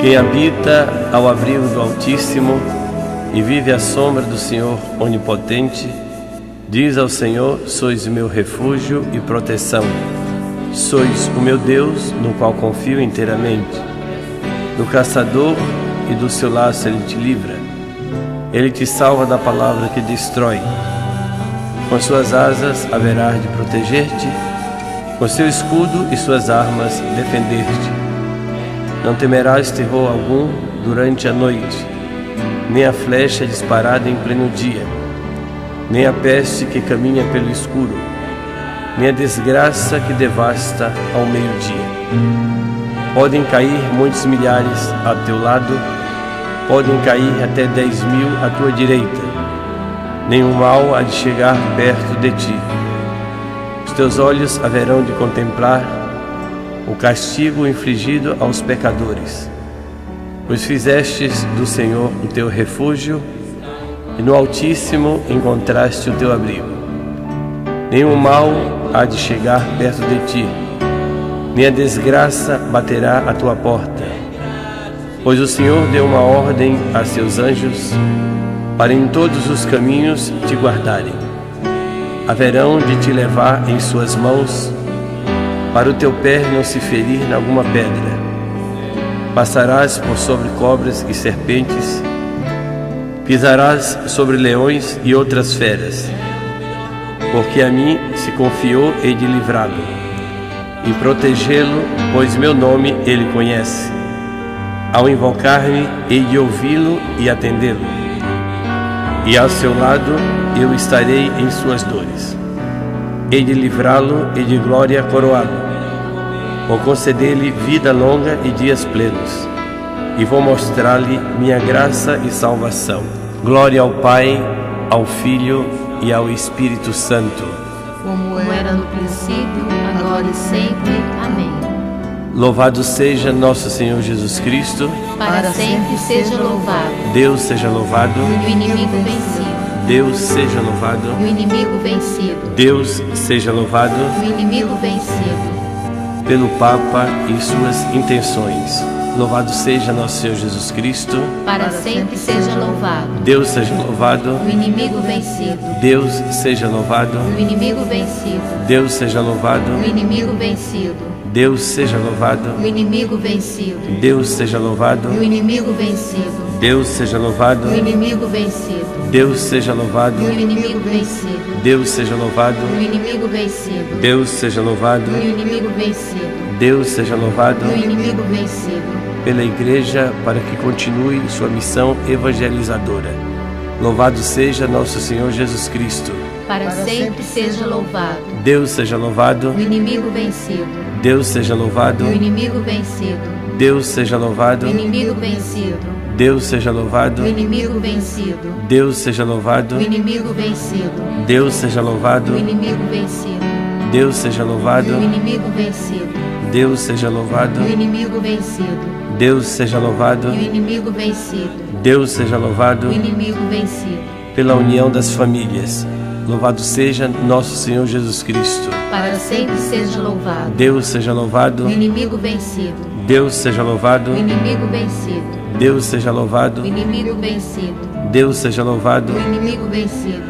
Quem habita ao abrigo do Altíssimo e vive à sombra do Senhor Onipotente, diz ao Senhor: sois o meu refúgio e proteção. Sois o meu Deus, no qual confio inteiramente. Do caçador e do seu laço ele te livra. Ele te salva da palavra que destrói. Com suas asas haverás de proteger-te, com seu escudo e suas armas defender-te. Não temerás terror algum durante a noite, nem a flecha disparada em pleno dia, nem a peste que caminha pelo escuro, nem a desgraça que devasta ao meio-dia. Podem cair muitos milhares a teu lado, podem cair até 10.000 à tua direita, nenhum mal há de chegar perto de ti. Os teus olhos haverão de contemplar o castigo infligido aos pecadores, pois fizestes do Senhor o teu refúgio, e no Altíssimo encontraste o teu abrigo. Nenhum mal há de chegar perto de ti, nem a desgraça baterá à tua porta, pois o Senhor deu uma ordem a seus anjos para em todos os caminhos te guardarem. Haverão de te levar em suas mãos, para o teu pé não se ferir em alguma pedra. Passarás por sobre cobras e serpentes, pisarás sobre leões e outras feras. Porque a mim se confiou, hei de livrá-lo e protegê-lo, pois meu nome ele conhece. Ao invocar-me, hei de ouvi-lo e atendê-lo, e ao seu lado eu estarei em suas dores. Hei de livrá-lo e de glória coroá-lo. Vou conceder-lhe vida longa e dias plenos, e vou mostrar-lhe minha graça e salvação. Glória ao Pai, ao Filho e ao Espírito Santo, como era no princípio, agora e sempre. Amém. Louvado seja nosso Senhor Jesus Cristo. Para sempre seja louvado. Deus seja louvado. E o inimigo vencido. Deus seja louvado. E o inimigo vencido. Deus seja louvado. E o inimigo vencido. Pelo Papa e suas intenções. Louvado seja nosso Senhor Jesus Cristo. Para sempre seja louvado. Deus seja louvado. O inimigo vencido. Deus seja louvado. O inimigo vencido. Deus seja louvado. O inimigo vencido. Deus seja louvado. O inimigo vencido. Deus seja louvado. O inimigo vencido. Deus seja louvado. O inimigo vencido. Deus seja louvado. O inimigo vencido. Deus seja louvado. O inimigo vencido. Deus seja louvado. O inimigo vencido. Deus seja louvado. O inimigo vencido. Pela Igreja, para que continue sua missão evangelizadora. Louvado seja nosso Senhor Jesus Cristo. Para sempre seja louvado. Deus seja louvado. O inimigo vencido. Deus seja louvado. O inimigo vencido. Deus seja louvado. O inimigo vencido. Deus seja louvado. O inimigo vencido. Deus seja louvado. O inimigo vencido. Deus seja louvado. O inimigo vencido. Deus seja louvado. O inimigo vencido. Deus seja louvado. O inimigo vencido. Deus seja louvado. O inimigo vencido. Deus seja louvado. O inimigo vencido. Pela união das famílias. Louvado seja nosso Senhor Jesus Cristo. Para sempre seja louvado. Deus seja louvado. O inimigo vencido. Deus seja louvado. O inimigo vencido. Deus seja louvado. O inimigo vencido. Deus seja louvado. O inimigo vencido.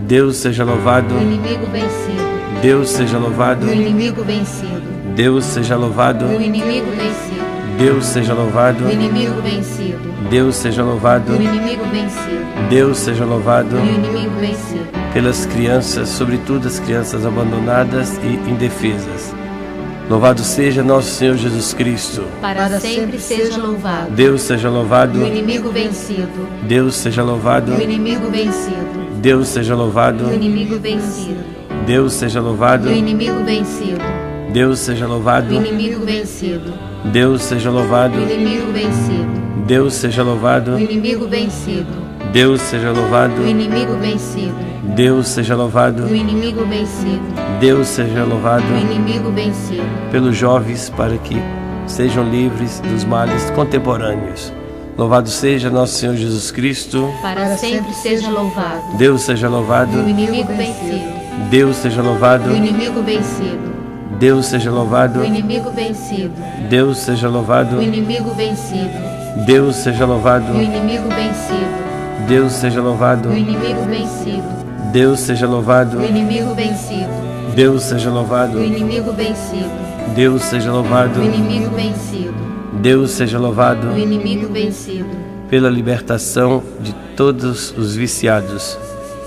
Deus seja louvado. O inimigo vencido. Deus seja louvado. O inimigo vencido. Deus seja louvado. O inimigo vencido. Deus seja louvado. O inimigo vencido. Deus seja louvado. O inimigo vencido. Deus seja louvado. O inimigo vencido. Pelas crianças, sobretudo as crianças abandonadas e indefesas. Louvado seja nosso Senhor Jesus Cristo. Para sempre seja louvado. Deus seja louvado. O inimigo vencido. Deus seja louvado. O inimigo vencido. Deus seja louvado. O inimigo vencido. Deus seja louvado. O inimigo vencido. Deus seja louvado. O inimigo vencido. Deus seja louvado. O inimigo vencido. Deus seja louvado. O inimigo vencido. Deus seja louvado. O inimigo vencido. Deus seja louvado. O inimigo vencido. Deus seja louvado. O inimigo vencido. Pelos jovens, para que sejam livres dos males contemporâneos. Louvado seja nosso Senhor Jesus Cristo. Para sempre seja louvado. Deus seja louvado. O inimigo vencido. Deus seja louvado. O inimigo vencido. Deus seja louvado. O inimigo vencido. Deus seja louvado. O inimigo vencido. Deus seja louvado. o inimigo vencido, Deus seja louvado. o inimigo vencido, Deus seja louvado. o inimigo vencido, Deus seja louvado. o inimigo vencido, Deus seja louvado. o inimigo vencido, Deus seja louvado o inimigo vencido, pela libertação de todos os viciados.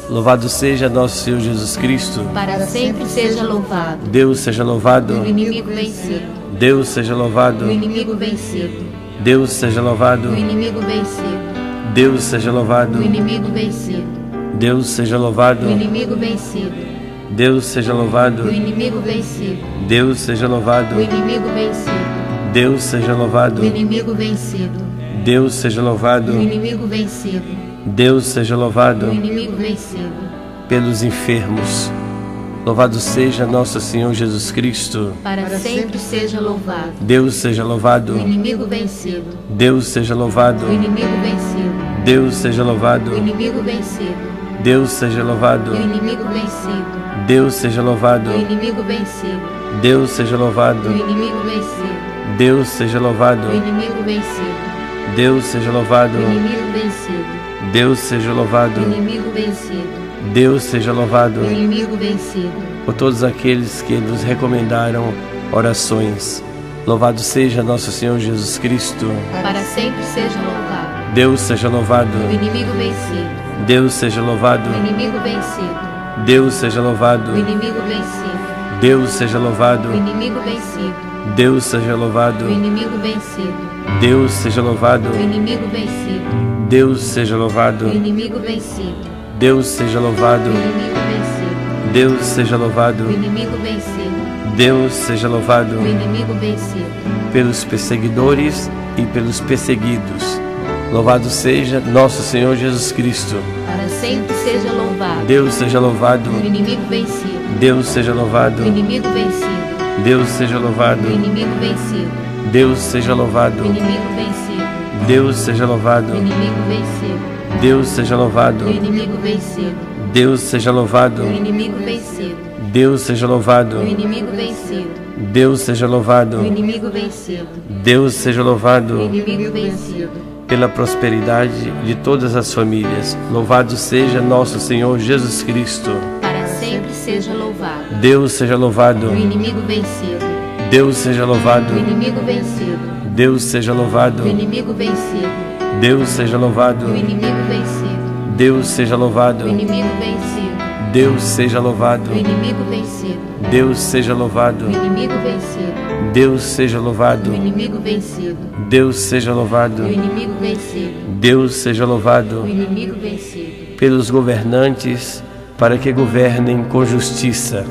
Louvado seja nosso Senhor Jesus Cristo. para sempre seja louvado, Deus seja louvado. o inimigo vencido, Deus seja louvado. o inimigo vencido, Deus seja louvado. o inimigo vencido, Deus seja louvado. o inimigo vencido, Deus seja louvado. o inimigo vencido, Deus seja louvado. o inimigo vencido, Deus seja louvado. o inimigo vencido, Deus seja louvado. o inimigo vencido, Deus seja louvado. o inimigo vencido, Deus seja louvado o inimigo vencido, pelos enfermos. Louvado seja nosso Senhor Jesus Cristo. para sempre seja louvado, Deus seja louvado. o inimigo vencido, Deus seja louvado. o inimigo vencido, Deus seja louvado. o inimigo vencido, Deus seja louvado. o inimigo vencido, Deus seja louvado. o inimigo vencido, Deus seja louvado. o inimigo vencido, Deus seja louvado. o inimigo vencido, Deus seja louvado. o inimigo vencido, Deus seja louvado. o inimigo vencido, Deus seja louvado o inimigo vencido, por todos aqueles que nos recomendaram orações. Louvado seja nosso Senhor Jesus Cristo. para sempre seja louvado, Deus seja louvado. o inimigo vencido, Deus seja louvado. o inimigo vencido, Deus seja louvado. o inimigo vencido, Deus seja louvado. o inimigo vencido, Deus seja louvado. o inimigo vencido, Deus seja louvado. o inimigo vencido, Deus seja louvado. o inimigo vencido, Deus seja louvado. o inimigo vencido, Deus seja louvado. o inimigo vencido, Deus seja louvado o inimigo vencido, pelos perseguidores e pelos perseguidos. Louvado seja nosso Senhor Jesus Cristo. para sempre seja louvado, Deus seja louvado. o inimigo vencido, Deus seja louvado. o inimigo vencido, Deus seja louvado. o inimigo vencido, Deus seja louvado. o inimigo vencido, Deus seja louvado. o inimigo vencido, Deus seja louvado. o inimigo vencido, Deus seja louvado. o inimigo vencido, Deus seja louvado. o inimigo vencido, Deus seja louvado. o inimigo vencido, Deus seja o louvado inimigo vencido, pela prosperidade de todas as famílias. Louvado seja nosso Senhor Jesus Cristo. para sempre seja louvado, Deus seja louvado. o inimigo vencido, Deus seja louvado. o inimigo vencido, Deus seja louvado. o inimigo vencido, Deus seja louvado. o inimigo vencido, Deus seja louvado. o inimigo vencido, Deus seja louvado. o inimigo vencido, Deus seja louvado. o inimigo vencido, Deus seja louvado. o inimigo vencido, Deus seja louvado. o inimigo vencido, Deus seja o louvado inimigo vencido, pelos governantes para que governem com justiça.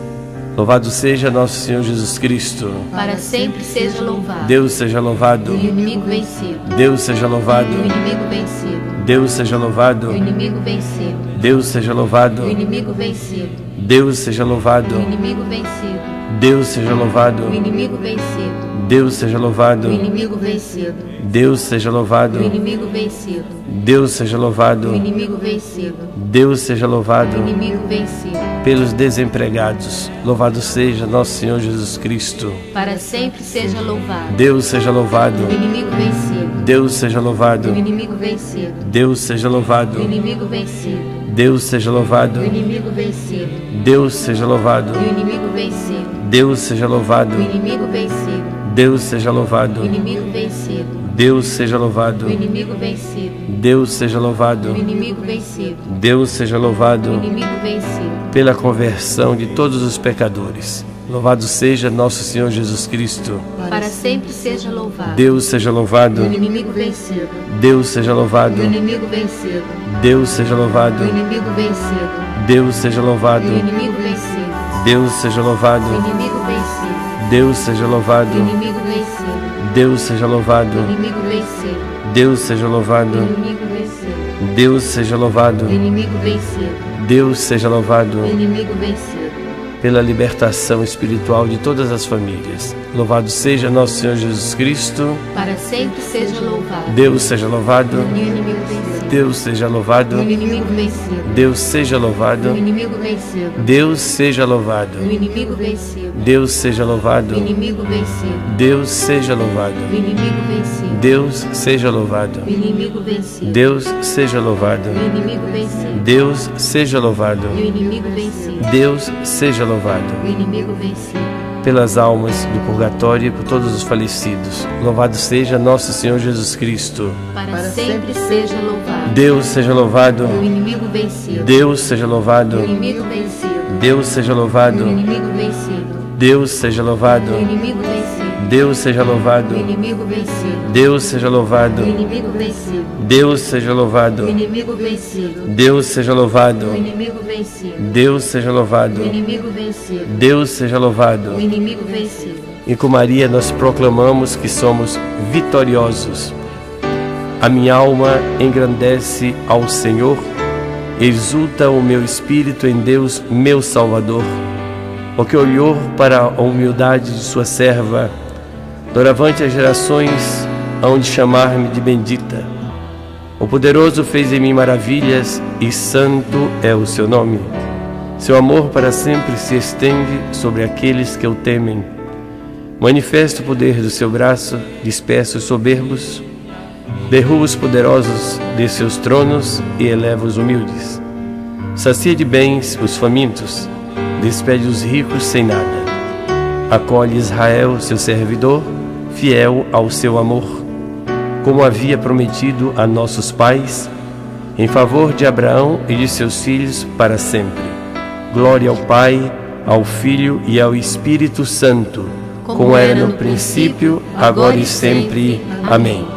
Louvado seja nosso Senhor Jesus Cristo. para sempre seja louvado, Deus seja louvado. o inimigo vencido, Deus seja louvado. o inimigo vencido, Deus seja louvado. o inimigo vencido, Deus seja louvado. o inimigo vencido, Deus seja louvado. o inimigo vencido, Deus seja louvado. o inimigo vencido, Deus seja louvado. o inimigo vencido, Deus seja louvado. o inimigo vencido, Deus seja louvado. o inimigo vencido, Deus seja louvado o inimigo vencido, pelos desempregados. Louvado seja nosso Senhor Jesus Cristo. para sempre seja louvado, Deus seja louvado. o inimigo vencido, Deus seja louvado. o inimigo vencido, Deus seja o louvado. inimigo vencido, Deus seja louvado. o inimigo vencido, Deus seja louvado. o inimigo vencido, Deus seja louvado. o inimigo vencido, Deus seja louvado. o inimigo vencido, Deus seja louvado. o inimigo vencido, Deus seja louvado. o inimigo vencido, Deus seja o louvado inimigo vencido, pela conversão de todos os pecadores. Louvado seja nosso Senhor Jesus Cristo. para sempre seja louvado, Deus seja louvado. o inimigo vencido, Deus seja louvado. o inimigo vencido, Deus seja louvado. o inimigo vencido, Deus seja louvado. o inimigo vencido, Deus seja o louvado. inimigo vencido, Deus seja o louvado. inimigo vencido, Deus seja o louvado. inimigo vencido, Deus seja o louvado. inimigo vencido, Deus seja louvado. o inimigo vencido, Deus seja louvado o inimigo vencido, pela libertação espiritual de todas as famílias. Louvado seja nosso Senhor Jesus Cristo. para sempre seja louvado, Deus seja louvado. e o inimigo vencido, Deus seja louvado. O inimigo vencido. Deus seja louvado. O inimigo vencido. Deus seja louvado. O inimigo vencido. Deus seja louvado. O inimigo vencido. Deus seja louvado. O inimigo vencido. Deus seja louvado. O inimigo vencido. Deus seja louvado. O inimigo vencido. Deus seja louvado. O inimigo vencido. Deus seja louvado. O inimigo vencido. Pelas almas do purgatório e por todos os falecidos. Louvado seja nosso Senhor Jesus Cristo. Para sempre seja louvado. Deus seja louvado. O inimigo vencido. Deus seja louvado. O inimigo vencido. Deus seja louvado. O inimigo vencido. Deus seja louvado. O inimigo vencido. Deus seja louvado. O inimigo vencido. Deus seja louvado. O inimigo vencido. Deus seja louvado. O inimigo vencido. Deus seja louvado. O inimigo vencido. Deus seja louvado. O inimigo vencido. Deus seja louvado. O inimigo vencido. E com Maria nós proclamamos que somos vitoriosos. A minha alma engrandece ao Senhor, exulta o meu espírito em Deus, meu Salvador, porque olhou para a humildade de sua serva. Doravante as gerações hão de chamar-me de bendita. O poderoso fez em mim maravilhas e santo é o seu nome. Seu amor para sempre se estende sobre aqueles que o temem. Manifesta o poder do seu braço, dispersa os soberbos, derruba os poderosos de seus tronos e eleva os humildes. Sacia de bens os famintos, despede os ricos sem nada. Acolhe Israel, seu servidor, fiel ao seu amor, como havia prometido a nossos pais, em favor de Abraão e de seus filhos para sempre. Glória ao Pai, ao Filho e ao Espírito Santo, como era no princípio, agora e sempre. Amém.